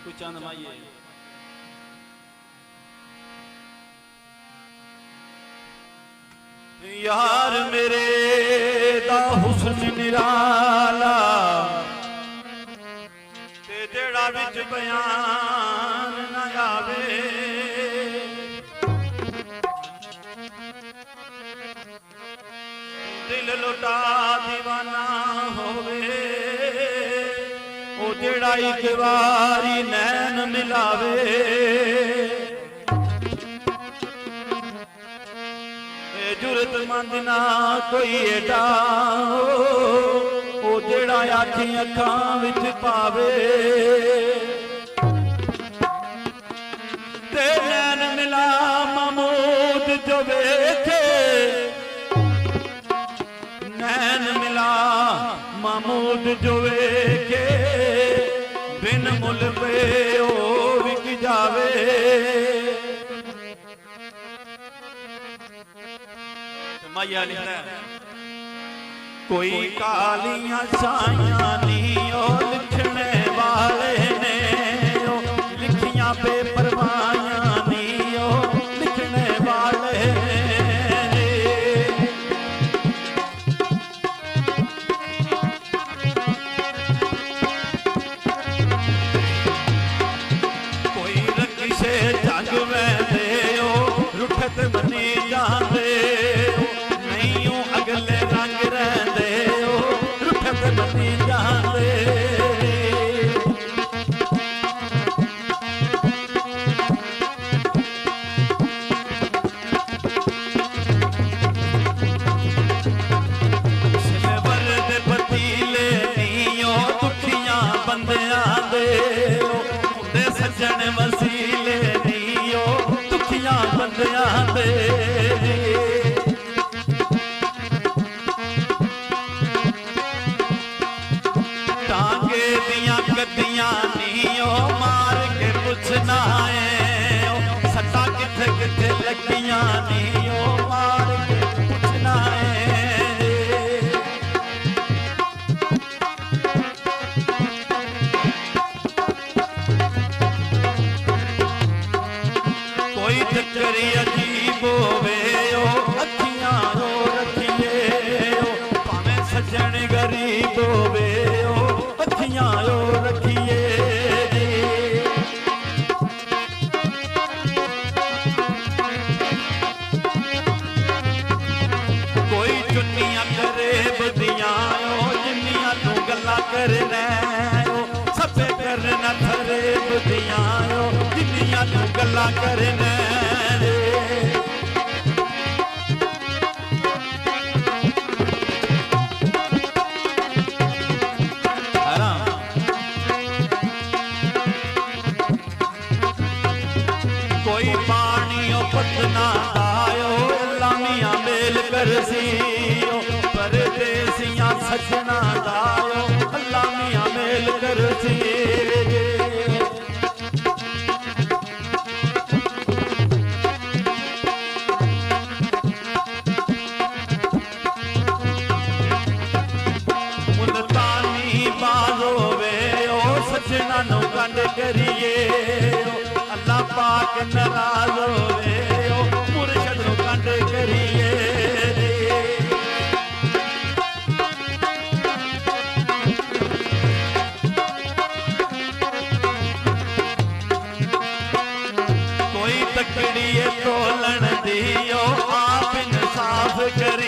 कोई चंद माइए यार मेरे दा हुस्न निराला ते जेड़ा विच बयान ना आवे दिल लुटा दीवाना होवे ओ जेड़ा एक बारी नैन मिलावे जुरतमंद ना कोई एडा ओ जेड़ा आखी अखां विच पावे ते नैन मिला महमूद जो वेखे नैन मिला महमूद जो वेखे बिन मुल पे ओ विक जावे माया लिखता है कोई कालियां साइयां नी ओ लिखने वाले ने ओ लिखियां बेपरवाहियां नी ओ लिखने वाले ने कोई रखिसे जग वैदे ओ रुठत मनी जाते अगले रंग रहते हो रुठत बनी जाते सिलवर दे पतीले नीओ दुखियां बंदियां दे उंदे सज्जन वसीले नीओ दुखियां बंदियां दे गद्दियां नीओ मार के पुछना है सट्टा किथे किथे लगियां नीओ मार के पुछना है कोई चक्करी अजीब होवे ओ अखियां रो रखिए भावें सज्जन गरीब होवे अखियां रो रखिए कोई चुन्नियां करे बदियां जिन्नियां तू गल्ला करना सबे करना थरे बदियां जिन्नियां तू गल्ला करना कोई पानियों पतना दायो लामियां मेल करसियो परदेसियां सजना दायो लामियां मेल करसी मुल्तानी बाजो वे ओ सजना नु कंड करिए अल्लाह पाक नाराज होवे ओ मुर्शद नु कंड करिए कोई तकड़िए तोलन दियो आप इंसाफ करिए